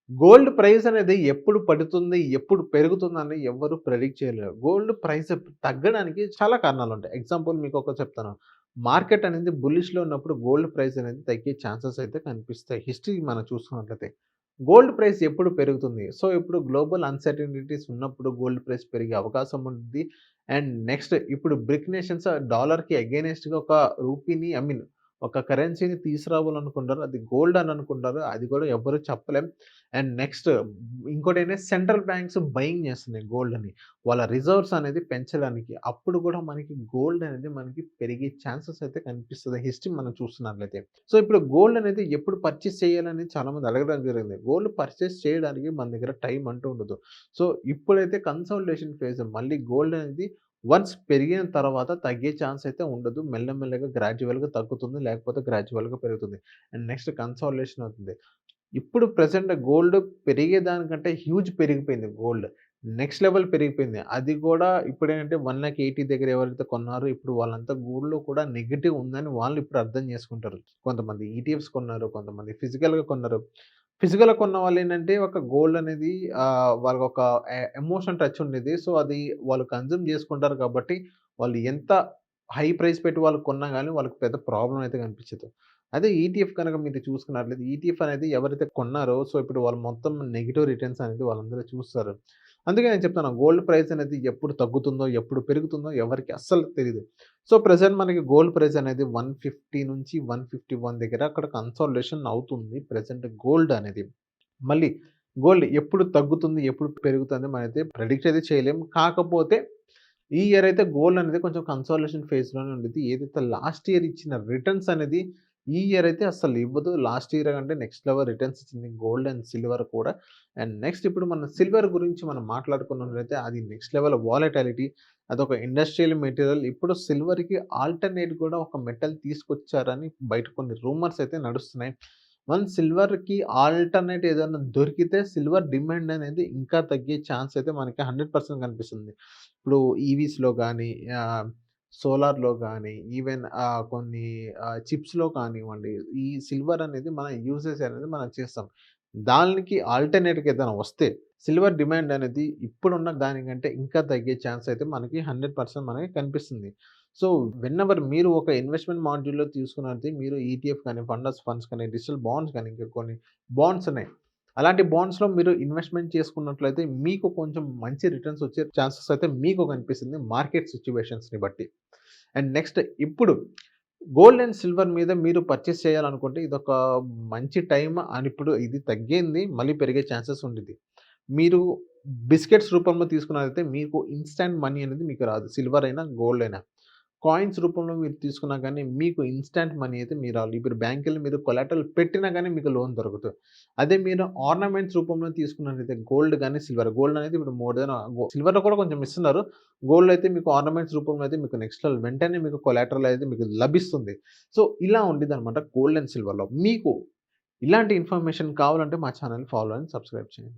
Gold price అనేది ఎప్పుడు పడుతుంది, ఎప్పుడు పెరుగుతుందని ఎవ్వరు ప్రెడిక్ట్ చేయలేరు. గోల్డ్ ప్రైస్ తగ్గడానికి చాలా కారణాలుంటాయి. ఎగ్జాంపుల్ మీకొకటి చెప్తాను. మార్కెట్ అనేది బుల్లిష్‌లో ఉన్నప్పుడు గోల్డ్ ప్రైస్ అనేది తగ్గే ఛాన్సెస్ అయితే కనిపిస్తాయి. హిస్టరీ మనం చూసుకున్నట్లయితే. గోల్డ్ ప్రైస్ ఎప్పుడు పెరుగుతుంది? సో, ఇప్పుడు గ్లోబల్ అన్‌సర్టెనిటీస్ ఉన్నప్పుడు గోల్డ్ ప్రైస్ పెరిగే అవకాశం ఉంది. అండ్ నెక్స్ట్ ఇప్పుడు బ్రిక్ నేషన్స్ డాలర్‌కి అగైనెస్ట్‌గా ఒక రూపీని ఒక కరెన్సీని తీసుకురావాలనుకుంటారు. అది గోల్డ్ అని అనుకుంటారు. అది కూడా ఎవ్వరు చెప్పలేం. అండ్ నెక్స్ట్ ఇంకోటేంటి సెంట్రల్ బ్యాంక్స్ బయింగ్ చేస్తున్నాయి గోల్డ్‌ని. వాళ్ళ రిజర్వ్స్ అనేది పెంచడానికి. అప్పుడు కూడా మనకి గోల్డ్ అనేది మనకి పెరిగే ఛాన్సెస్ అయితే కనిపిస్తది. హిస్టరీ మనం చూస్తున్నట్లయితే. సో, ఇప్పుడు గోల్డ్ అనేది ఎప్పుడు పర్చేస్ చేయాలని చాలామంది అడగడం జరిగింది. గోల్డ్ పర్చేస్ చేయడానికి మన దగ్గర టైం అంటూ ఉండదు. సో, ఇప్పుడైతే కన్సాలిడేషన్ ఫేజ్ మళ్ళీ గోల్డ్ అనేది వన్స్ పెరిగిన తర్వాత తగ్గే ఛాన్స్ అయితే ఉండదు. మెల్లమెల్లగా గ్రాడ్యువల్‌గా తగ్గుతుంది. లేకపోతే గ్రాడ్యువల్‌గా పెరుగుతుంది. అండ్ నెక్స్ట్ కన్సాలిడేషన్ అవుతుంది. ఇప్పుడు ప్రెజెంట్ గోల్డ్ పెరిగేదానికంటే హ్యూజ్ పెరిగిపోయింది గోల్డ్. నెక్స్ట్ లెవెల్ పెరిగిపోయింది. అది కూడా ఇప్పుడేంటంటే 1,80,000 దగ్గర ఎవరైతే కొన్నారో ఇప్పుడు వాళ్ళంతా గోల్డ్‌లో కూడా నెగెటివ్ ఉందని వాళ్ళు ఇప్పుడు అర్థం చేసుకుంటారు. కొంతమంది ఈటీఎఫ్స్ కొన్నారు. కొంతమంది ఫిజికల్‌గా కొన్నారు. ఫిజికల్‌గా కొన్న వాళ్ళేంటంటే ఒక గోల్డ్ అనేది వాళ్ళకొక ఎమోషన్ టచ్ ఉండేది. సో, అది వాళ్ళు కన్జ్యూమ్ చేసుకుంటారు కాబట్టి వాళ్ళు ఎంత హై ప్రైస్ పెట్టి వాళ్ళు కొన్నా గాని వాళ్ళకి పెద్ద ప్రాబ్లమ్ అయితే కనిపించదు. అదే ఈటీఎఫ్ కనుక మీరు చూసుకున్నట్లయితే ఈటీఎఫ్ అనేది ఎవరైతే కొన్నారో సో, ఇప్పుడు వాళ్ళు మొత్తం నెగెటివ్ రిటర్న్స్ అనేది వాళ్ళందరూ చూస్తారు. అందుకే నేను చెప్తాను గోల్డ్ ప్రైస్ అనేది ఎప్పుడు తగ్గుతుందో, ఎప్పుడు పెరుగుతుందో ఎవరికీ అస్సలు తెలీదు. సో, ప్రెజెంట్ మనకి గోల్డ్ ప్రైస్ అనేది 150 నుంచి 151 దగ్గర అక్కడ కన్సాలిడేషన్ అవుతుంది ప్రెజెంట్ గోల్డ్ అనేది. మళ్ళీ గోల్డ్ ఎప్పుడు తగ్గుతుంది, ఎప్పుడు పెరుగుతుంది మనమైతే ప్రెడిక్ట్ అయితే చేయలేము. కాకపోతే ఈ ఇయర్ అయితే గోల్డ్ అనేది కొంచెం కన్సాలిడేషన్ ఫేజ్‌లోనే ఉండిద్ది. ఏదైతే లాస్ట్ ఇయర్ ఇచ్చిన రిటర్న్స్ అనేది ఈ ఇయర్ అయితే అస్సలు ఇవ్వదు. లాస్ట్ ఇయర్ కంటే నెక్స్ట్ లెవెల్ రిటర్న్స్ ఇచ్చింది గోల్డ్ అండ్ సిల్వర్ కూడా. అండ్ నెక్స్ట్ ఇప్పుడు మనం సిల్వర్ గురించి మనం మాట్లాడుకున్నట్లయితే అది నెక్స్ట్ లెవెల్ వాలటాలిటీ. అదొక ఇండస్ట్రియల్ మెటీరియల్. ఇప్పుడు సిల్వర్‌కి ఆల్టర్‌నేట్ కూడా ఒక మెటల్ తీసుకొచ్చారని బయట కొన్ని రూమర్స్ అయితే నడుస్తున్నాయి. వన్స్ సిల్వర్‌కి ఆల్టర్‌నేట్ ఏదైనా దొరికితే సిల్వర్ డిమాండ్ అనేది ఇంకా తగ్గే ఛాన్స్ అయితే మనకి 100% కనిపిస్తుంది. ఇప్పుడు ఈవీస్‌లో గానీ, సోలార్‌లో గానీ, ఈవెన్ కొన్ని చిప్స్‌లో కానివ్వండి, ఈ సిల్వర్ అనేది మన యూసేజ్ అనేది మనం చేస్తాం. దానికి ఆల్టర్‌నేట్‌గా ఏదైనా వస్తే సిల్వర్ డిమాండ్ అనేది ఇప్పుడున్న దానికంటే ఇంకా తగ్గే ఛాన్స్ అయితే మనకి 100% మనకి కనిపిస్తుంది. సో, వెనెవర్ మీరు ఒక ఇన్వెస్ట్‌మెంట్ మాడ్యూల్‌లో తీసుకున్నట్లయితే మీరు ఈటీఎఫ్ కానీ, ఫండ్స్ కానీ, డిజిటల్ బాండ్స్ కానీ, ఇంకా కొన్ని బాండ్స్ ఉన్నాయి. అలాంటి బాండ్స్‌లో మీరు ఇన్వెస్ట్‌మెంట్ చేసుకున్నట్లయితే మీకు కొంచెం మంచి రిటర్న్స్ వచ్చే ఛాన్సెస్ అయితే మీకు కనిపిస్తుంది మార్కెట్ సిట్యుయేషన్స్‌ని బట్టి. అండ్ నెక్స్ట్ ఇప్పుడు గోల్డ్ అండ్ సిల్వర్ మీద మీరు పర్చేస్ చేయాలనుకుంటే ఇదొక మంచి టైమ్ అని ఇప్పుడు ఇది తగ్గింది. మళ్ళీ పెరిగే ఛాన్సెస్ ఉండిద్ది. మీరు బిస్కెట్స్ రూపంలో తీసుకున్నట్లయితే మీకు ఇన్‌స్టాంట్ మనీ అనేది మీకు రాదు. సిల్వర్ అయినా, గోల్డ్ అయినా. కాయిన్స్ రూపంలో మీరు తీసుకున్నా గానీ, మీకు ఇన్‌స్టాంట్ మనీ అయితే మీరు ఇప్పుడు బ్యాంక్‌కెళ్ళి మీరు కొలాటరల్ పెట్టినా గానీ మీకు లోన్ దొరుకుతది. అదే మీరు ఆర్నమెంట్స్ రూపంలో తీసుకున్నట్లయితే గోల్డ్ గానీ, సిల్వర్. గోల్డ్ అనేది ఇప్పుడు మోర్ దెన్ సిల్వర్‌లో కూడా కొంచెం ఇస్తున్నారు. గోల్డ్ అయితే మీకు ఆర్నమెంట్స్ రూపంలో అయితే మీకు నెక్స్ట్ లెవెల్ వెంటనే మీకు కొలాటరల్ అయితే మీకు లభిస్తుంది. సో, ఇలా ఉండిద్దనమాట గోల్డ్ అండ్ సిల్వర్‌లో. మీకు ఇలాంటి ఇన్ఫర్మేషన్ కావాలంటే మా ఛానెల్‌ని ఫాలో అండ్ సబ్స్క్రైబ్ చేయండి.